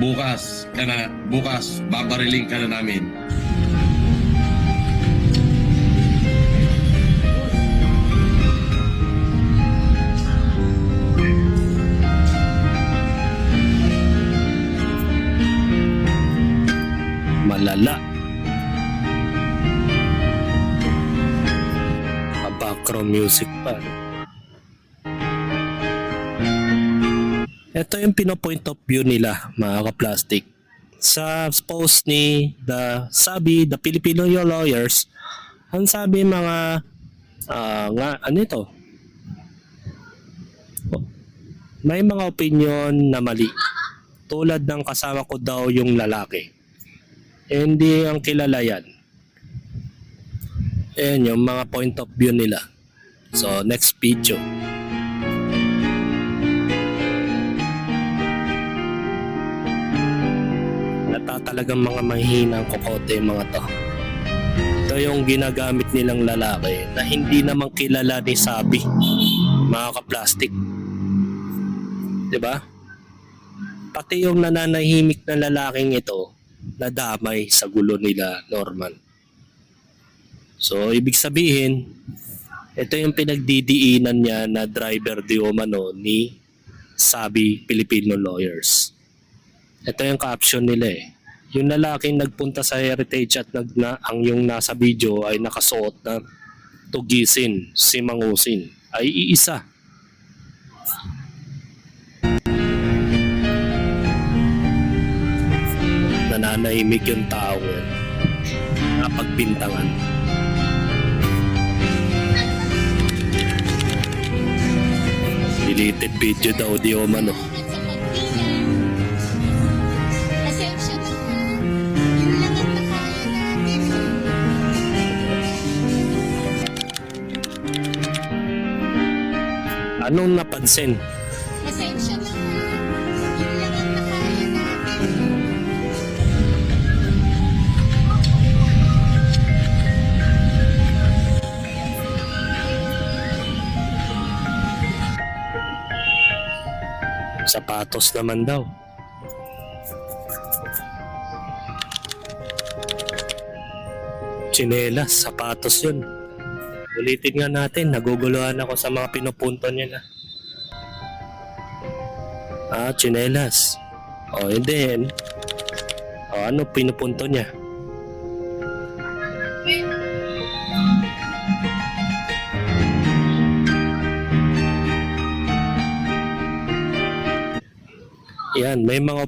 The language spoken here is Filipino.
bukas babariling ka na namin. Malala. Background music pa. Ito yung pino-point of view nila, mga ka-plastic. Sa post ni the Filipino lawyers, ang sabi mga ano ito? May mga opinion na mali. Tulad ng kasama ko daw yung lalaki. Hindi ang kilala yan. Ayan yung mga point of view nila. So, next video. Talagang mga mahihinang kokote yung mga to. Ito yung ginagamit nilang lalaki na hindi naman kilala ni Sabi, mga ka-plastic. Diba? Pati yung nananahimik na lalaking ito nadamay sa gulo nila, Norman. So, ibig sabihin, ito yung pinagdidiinan niya na driver di umano ni Sabi Filipino Lawyers. Ito yung caption nila eh. Yung lalaking nagpunta sa Heritage at ang yung nasa video ay nakasuot na tugisin, simangusin, ay iisa. Nananahimik yung tao yan. Napagbintangan. Deleted video daw di umano. Anong napansin? Pasensya na. Yun lang ang nakaya natin. Sapatos naman daw. Tsinelas, sapatos yun. Ulitin nga natin, naguguluhan ako sa mga pinupunto niya na. Tsinelas. And then, ano pinupunto niya? Yan, may mga